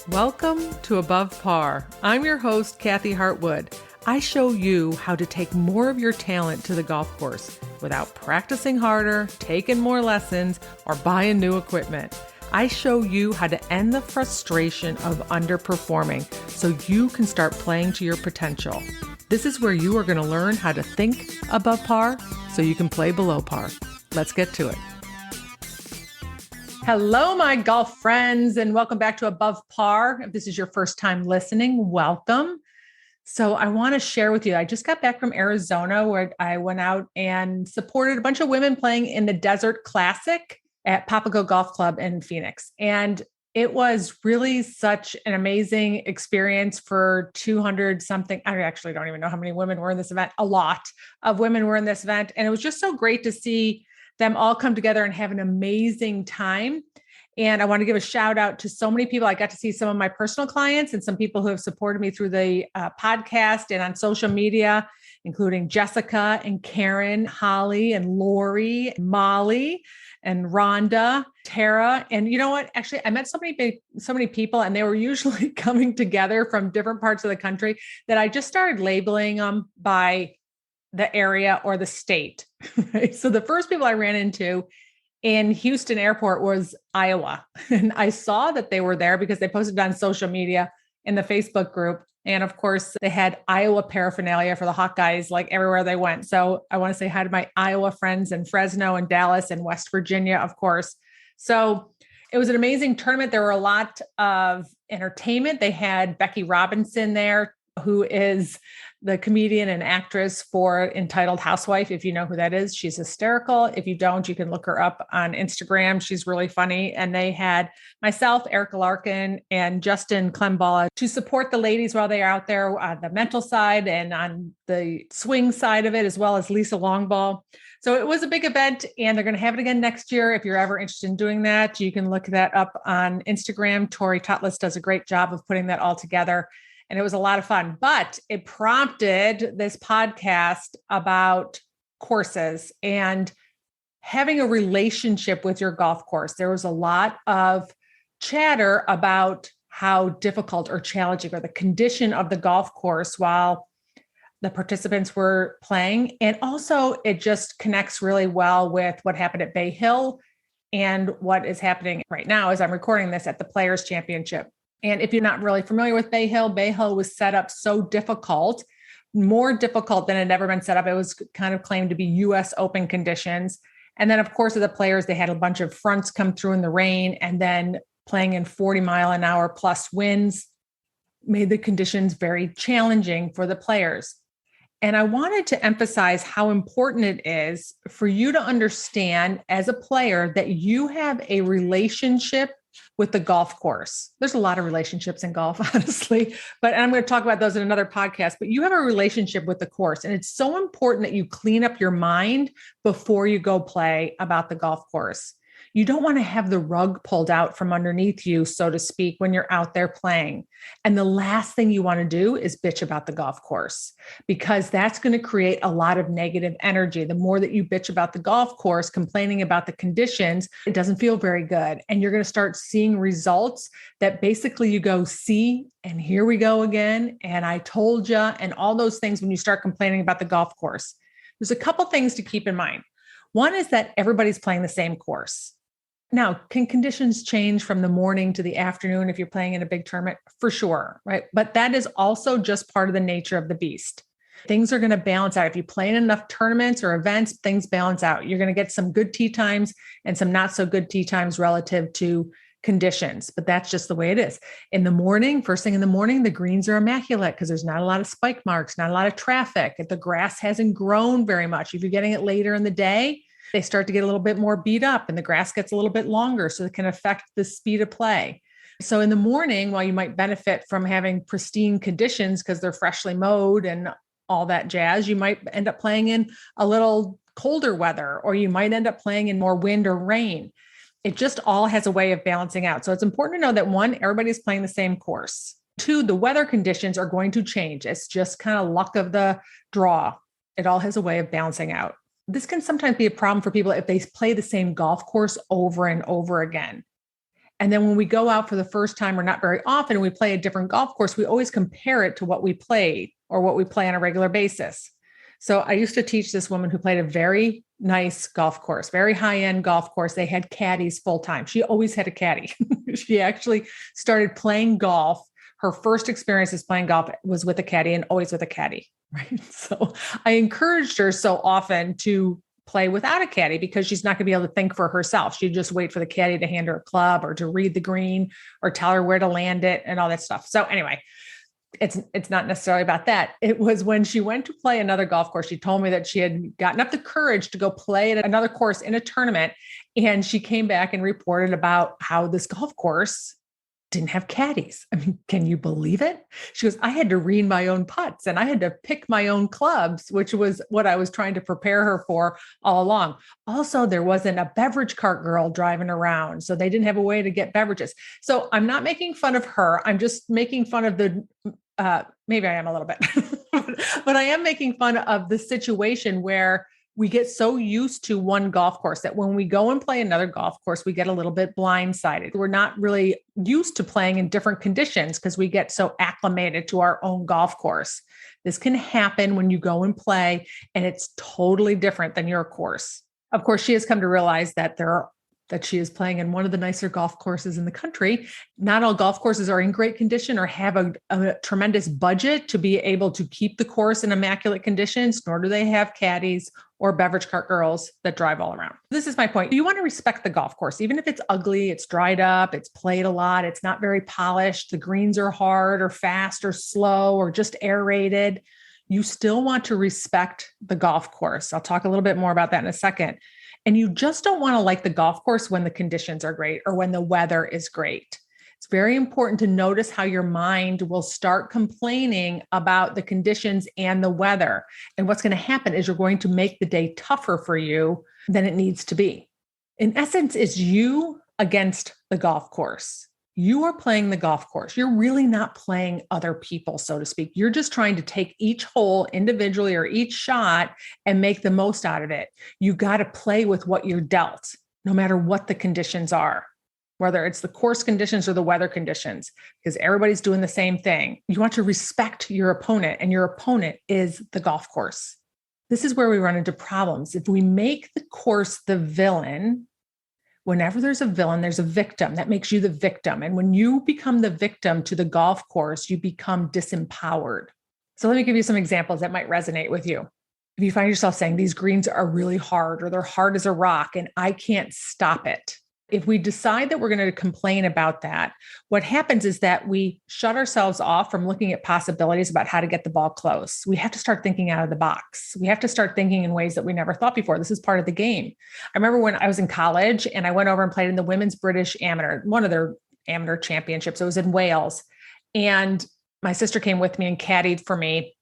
Welcome to Above Par. I'm your host, Kathy Hartwood. I show you how to take more of your talent to the golf course without practicing harder, taking more lessons, or buying new equipment. I show you how to end the frustration of underperforming so you can start playing to your potential. This is where you are going to learn how to think above par so you can play below par. Let's get to it. Hello, my golf friends, and welcome back to Above Par. If this is your first time listening, welcome. So I want to share with you, I just got back from Arizona where I went out and supported a bunch of women playing in the Desert Classic at Papago Golf Club in Phoenix. And it was really such an amazing experience for 200 something. I actually don't even know how many women were in this event. A lot of women were in this event. And it was just so great to see them all come together and have an amazing time. And I want to give a shout out to so many people. I got to see some of my personal clients and some people who have supported me through the podcast and on social media, including Jessica and Karen, Holly and Lori, Molly and Rhonda, Tara. And you know what? Actually, I met so many people, and they were usually coming together from different parts of the country that I just started labeling them by the area or the state. Right? So the first people I ran into in Houston airport was Iowa. And I saw that they were there because they posted on social media in the Facebook group. And of course, they had Iowa paraphernalia for the Hawkeyes, like everywhere they went. So I want to say hi to my Iowa friends in Fresno and Dallas and West Virginia, of course. So it was an amazing tournament. There were a lot of entertainment. They had Becky Robinson there, who is the comedian and actress for Entitled Housewife. If you know who that is, she's hysterical. If you don't, you can look her up on Instagram. She's really funny. And they had myself, Erica Larkin, and Justin Klembala to support the ladies while they are out there on the mental side and on the swing side of it, as well as Lisa Longball. So it was a big event, and they're going to have it again next year. If you're ever interested in doing that, you can look that up on Instagram. Tori Tutlis does a great job of putting that all together. And it was a lot of fun, but it prompted this podcast about courses and having a relationship with your golf course. There was a lot of chatter about how difficult or challenging or the condition of the golf course while the participants were playing. And also it just connects really well with what happened at Bay Hill and what is happening right now as I'm recording this at the Players Championship. And if you're not really familiar with Bay Hill was set up so difficult, more difficult than it had ever been set up. It was kind of claimed to be US Open conditions. And then, of course, at the Players, they had a bunch of fronts come through in the rain, and then playing in 40-mile-an-hour plus winds made the conditions very challenging for the players. And I wanted to emphasize how important it is for you to understand as a player that you have a relationship with the golf course. There's a lot of relationships in golf, honestly, but I'm going to talk about those in another podcast, but you have a relationship with the course. And it's so important that you clean up your mind before you go play about the golf course. You don't want to have the rug pulled out from underneath you, so to speak, when you're out there playing. And the last thing you want to do is bitch about the golf course, because that's going to create a lot of negative energy. The more that you bitch about the golf course, complaining about the conditions, it doesn't feel very good. And you're going to start seeing results that basically you go, see, and here we go again. And I told you, and all those things when you start complaining about the golf course. There's a couple things to keep in mind. One is that everybody's playing the same course. Now, can conditions change from the morning to the afternoon if you're playing in a big tournament? For sure, right? But that is also just part of the nature of the beast. Things are going to balance out. If you play in enough tournaments or events, things balance out. You're going to get some good tee times and some not so good tee times relative to conditions, but that's just the way it is. In the morning, first thing in the morning, the greens are immaculate because there's not a lot of spike marks, not a lot of traffic. If the grass hasn't grown very much, if you're getting it later in the day, they start to get a little bit more beat up and the grass gets a little bit longer, so it can affect the speed of play. So in the morning, while you might benefit from having pristine conditions because they're freshly mowed and all that jazz, you might end up playing in a little colder weather, or you might end up playing in more wind or rain. It just all has a way of balancing out. So it's important to know that one, everybody's playing the same course. Two, the weather conditions are going to change. It's just kind of luck of the draw. It all has a way of balancing out. This can sometimes be a problem for people if they play the same golf course over and over again. And then when we go out for the first time, or not very often, we play a different golf course, we always compare it to what we played or what we play on a regular basis. So I used to teach this woman who played a very nice golf course, very high-end golf course. They had caddies full time. She always had a caddy. She actually started playing golf. Her first experiences playing golf was with a caddy, and always with a caddy, right? So I encouraged her so often to play without a caddy, because she's not going to be able to think for herself. She'd just wait for the caddy to hand her a club or to read the green or tell her where to land it and all that stuff. So anyway, it's not necessarily about that. It was when she went to play another golf course. She told me that she had gotten up the courage to go play at another course in a tournament. And she came back and reported about how this golf course didn't have caddies. I mean, can you believe it? She goes, I had to read my own putts and I had to pick my own clubs, which was what I was trying to prepare her for all along. Also, there wasn't a beverage cart girl driving around, so they didn't have a way to get beverages. So I'm not making fun of her. I'm just making fun of maybe I am a little bit, but I am making fun of the situation where we get so used to one golf course that when we go and play another golf course, we get a little bit blindsided. We're not really used to playing in different conditions because we get so acclimated to our own golf course. This can happen when you go and play, and it's totally different than your course. Of course, she has come to realize that that she is playing in one of the nicer golf courses in the country. Not all golf courses are in great condition or have a tremendous budget to be able to keep the course in immaculate conditions, nor do they have caddies or beverage cart girls that drive all around. This is my point. You want to respect the golf course, even if it's ugly, it's dried up, it's played a lot, it's not very polished, the greens are hard or fast or slow or just aerated. You still want to respect the golf course. I'll talk a little bit more about that in a second. And you just don't want to like the golf course when the conditions are great or when the weather is great. It's very important to notice how your mind will start complaining about the conditions and the weather. And what's going to happen is you're going to make the day tougher for you than it needs to be. In essence, it's you against the golf course. You are playing the golf course. You're really not playing other people, so to speak. You're just trying to take each hole individually or each shot and make the most out of it. You got to play with what you're dealt, no matter what the conditions are, whether it's the course conditions or the weather conditions, because everybody's doing the same thing. You want to respect your opponent, and your opponent is the golf course. This is where we run into problems. If we make the course the villain, whenever there's a villain, there's a victim. That makes you the victim. And when you become the victim to the golf course, you become disempowered. So let me give you some examples that might resonate with you. If you find yourself saying these greens are really hard or they're hard as a rock and I can't stop it. If we decide that we're going to complain about that, what happens is that we shut ourselves off from looking at possibilities about how to get the ball close. We have to start thinking out of the box. We have to start thinking in ways that we never thought before. This is part of the game. I remember when I was in college and I went over and played in the Women's British Amateur, one of their amateur championships. It was in Wales. And my sister came with me and caddied for me.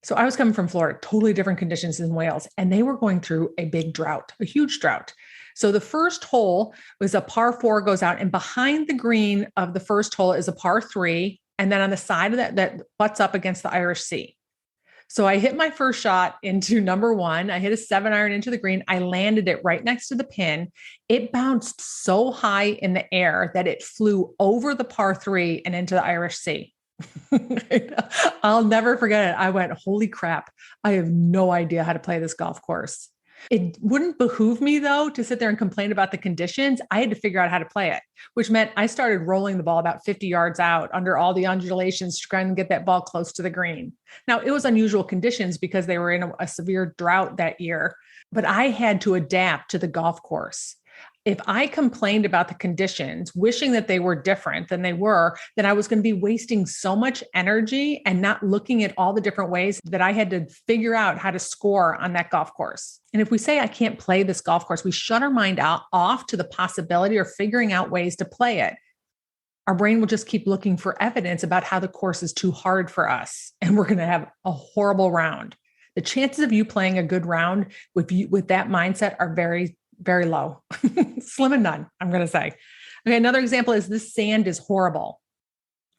So I was coming from Florida, totally different conditions in Wales. And they were going through a big drought, a huge drought. So the first hole was a par 4 goes out, and behind the green of the first hole is a par 3. And then on the side of that butts up against the Irish Sea. So I hit my first shot into number 1. I hit a 7-iron into the green. I landed it right next to the pin. It bounced so high in the air that it flew over the par 3 and into the Irish Sea. I'll never forget it. I went, holy crap. I have no idea how to play this golf course. It wouldn't behoove me, though, to sit there and complain about the conditions. I had to figure out how to play it, which meant I started rolling the ball about 50 yards out under all the undulations, trying to get that ball close to the green. Now, it was unusual conditions because they were in a severe drought that year, but I had to adapt to the golf course. If I complained about the conditions, wishing that they were different than they were, then I was going to be wasting so much energy and not looking at all the different ways that I had to figure out how to score on that golf course. And if we say, I can't play this golf course, we shut our mind off to the possibility or figuring out ways to play it. Our brain will just keep looking for evidence about how the course is too hard for us. And we're going to have a horrible round. The chances of you playing a good round with that mindset are very, very low, slim and none, I'm going to say. Okay. Another example is this sand is horrible,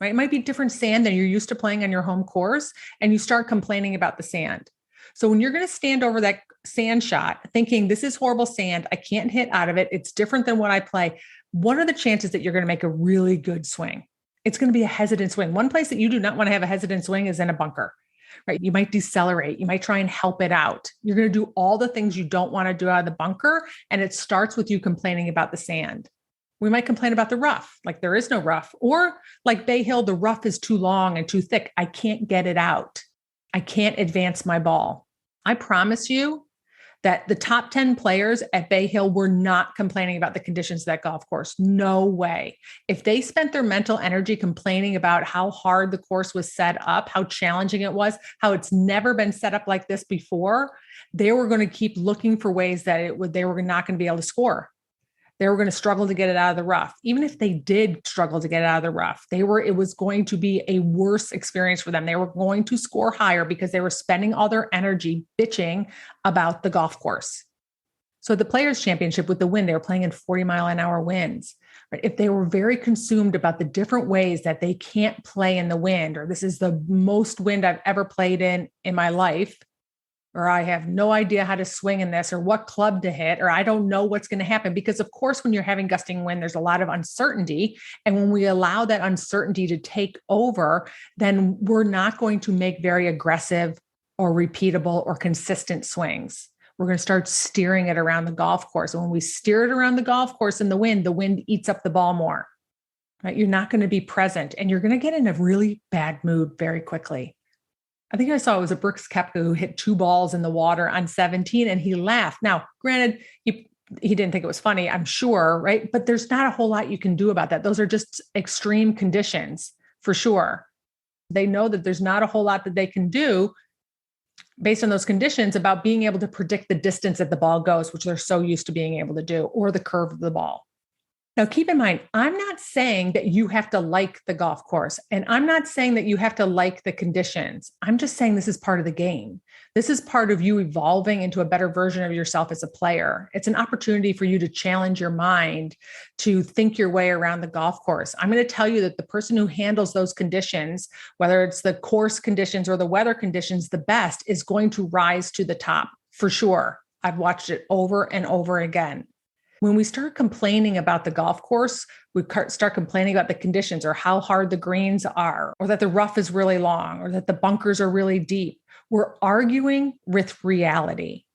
right? It might be different sand than you're used to playing on your home course, and you start complaining about the sand. So when you're going to stand over that sand shot, thinking this is horrible sand, I can't hit out of it, it's different than what I play, what are the chances that you're going to make a really good swing? It's going to be a hesitant swing. One place that you do not want to have a hesitant swing is in a bunker, right? You might decelerate. You might try and help it out. You're going to do all the things you don't want to do out of the bunker. And it starts with you complaining about the sand. We might complain about the rough, like there is no rough, or like Bay Hill, the rough is too long and too thick. I can't get it out. I can't advance my ball. I promise you that the top 10 players at Bay Hill were not complaining about the conditions of that golf course. No way. If they spent their mental energy complaining about how hard the course was set up, how challenging it was, how it's never been set up like this before, they were going to keep looking for ways that they were not going to be able to score. They were going to struggle to get it out of the rough. Even if they did struggle to get it out of the rough, it was going to be a worse experience for them. They were going to score higher because they were spending all their energy bitching about the golf course. So the Players Championship with the wind, they were playing in 40-mile-an-hour winds. Right? If they were very consumed about the different ways that they can't play in the wind, or this is the most wind I've ever played in my life, or I have no idea how to swing in this, or what club to hit, or I don't know what's going to happen. Because of course, when you're having gusting wind, there's a lot of uncertainty. And when we allow that uncertainty to take over, then we're not going to make very aggressive or repeatable or consistent swings. We're going to start steering it around the golf course. And when we steer it around the golf course in the wind eats up the ball more, right? You're not going to be present, and you're going to get in a really bad mood very quickly. I think I saw it was a Brooks Koepka who hit 2 balls in the water on 17 and he laughed. Now, granted, he didn't think it was funny, I'm sure, right? But there's not a whole lot you can do about that. Those are just extreme conditions for sure. They know that there's not a whole lot that they can do based on those conditions about being able to predict the distance that the ball goes, which they're so used to being able to do, or the curve of the ball. Now, keep in mind, I'm not saying that you have to like the golf course, and I'm not saying that you have to like the conditions. I'm just saying this is part of the game. This is part of you evolving into a better version of yourself as a player. It's an opportunity for you to challenge your mind to think your way around the golf course. I'm going to tell you that the person who handles those conditions, whether it's the course conditions or the weather conditions, the best is going to rise to the top for sure. I've watched it over and over again. When we start complaining about the golf course, we start complaining about the conditions or how hard the greens are, or that the rough is really long, or that the bunkers are really deep. We're arguing with reality.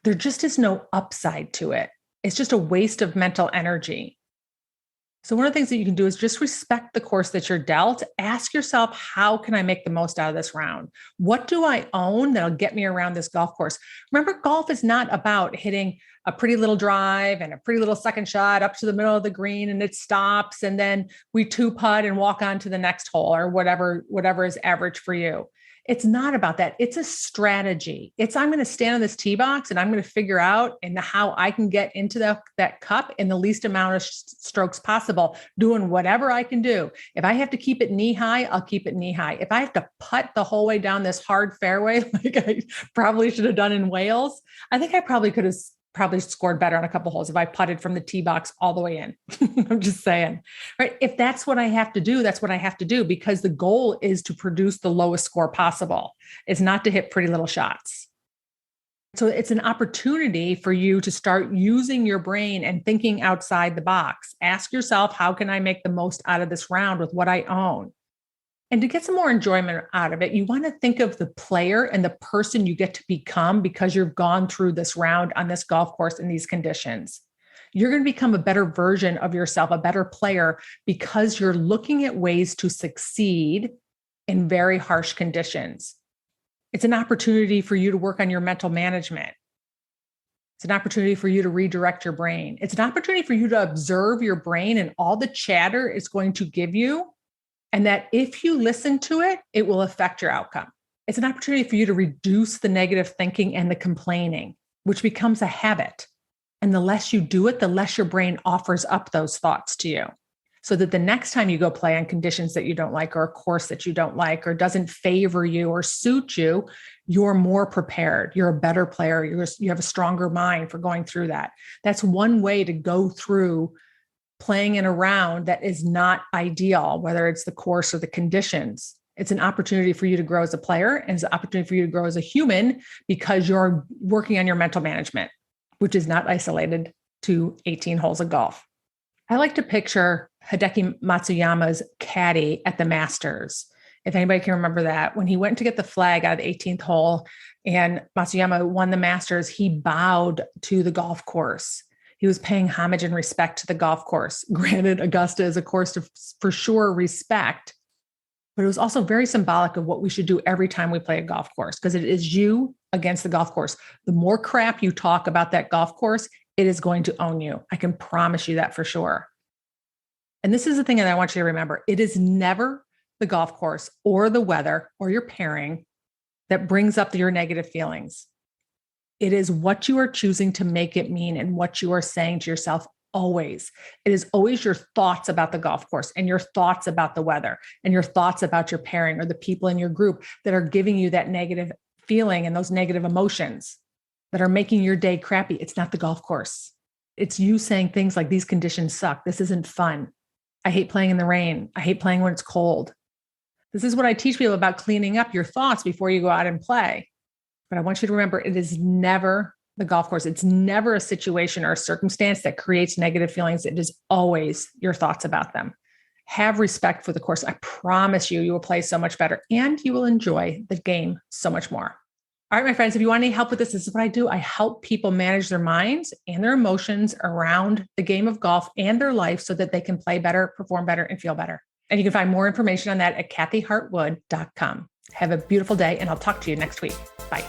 There just is no upside to it. It's just a waste of mental energy. So one of the things that you can do is just respect the course that you're dealt. Ask yourself, how can I make the most out of this round? What do I own that'll get me around this golf course? Remember, golf is not about hitting a pretty little drive and a pretty little second shot up to the middle of the green and it stops. And then we 2-putt and walk on to the next hole, or whatever is average for you. It's not about that. It's a strategy. I'm going to stand on this tee box and I'm going to figure out how I can get into that cup in the least amount of strokes possible, doing whatever I can do. If I have to keep it knee high, I'll keep it knee high. If I have to putt the whole way down this hard fairway, like I probably should have done in Wales, I think I probably could have scored better on a couple holes if I putted from the tee box all the way in. I'm just saying, right? If that's what I have to do, that's what I have to do, because the goal is to produce the lowest score possible. It's not to hit pretty little shots. So it's an opportunity for you to start using your brain and thinking outside the box. Ask yourself, how can I make the most out of this round with what I own? And to get some more enjoyment out of it, you want to think of the player and the person you get to become because you've gone through this round on this golf course in these conditions. You're going to become a better version of yourself, a better player, because you're looking at ways to succeed in very harsh conditions. It's an opportunity for you to work on your mental management. It's an opportunity for you to redirect your brain. It's an opportunity for you to observe your brain and all the chatter it's going to give you. And that if you listen to it, it will affect your outcome. It's an opportunity for you to reduce the negative thinking and the complaining, which becomes a habit. And the less you do it, the less your brain offers up those thoughts to you. So that the next time you go play on conditions that you don't like, or a course that you don't like, or doesn't favor you or suit you, you're more prepared. You're a better player. You have a stronger mind for going through that. That's one way to go through playing in a round that is not ideal, whether it's the course or the conditions. It's an opportunity for you to grow as a player, and it's an opportunity for you to grow as a human because you're working on your mental management, which is not isolated to 18 holes of golf. I like to picture Hideki Matsuyama's caddy at the Masters. If anybody can remember that, when he went to get the flag out of the 18th hole and Matsuyama won the Masters, he bowed to the golf course. He was paying homage and respect to the golf course. Granted, Augusta is a course to for sure respect, but it was also very symbolic of what we should do every time we play a golf course, because it is you against the golf course. The more crap you talk about that golf course, it is going to own you. I can promise you that for sure. And this is the thing that I want you to remember. It is never the golf course or the weather or your pairing that brings up your negative feelings. It is what you are choosing to make it mean and what you are saying to yourself always. It is always your thoughts about the golf course and your thoughts about the weather and your thoughts about your pairing or the people in your group that are giving you that negative feeling and those negative emotions that are making your day crappy. It's not the golf course. It's you saying things like, these conditions suck. This isn't fun. I hate playing in the rain. I hate playing when it's cold. This is what I teach people about cleaning up your thoughts before you go out and play. But I want you to remember, it is never the golf course. It's never a situation or a circumstance that creates negative feelings. It is always your thoughts about them. Have respect for the course. I promise you, you will play so much better and you will enjoy the game so much more. All right, my friends, if you want any help with this is what I do. I help people manage their minds and their emotions around the game of golf and their life so that they can play better, perform better, and feel better. And you can find more information on that at kathyhartwood.com. Have a beautiful day, and I'll talk to you next week. Bye.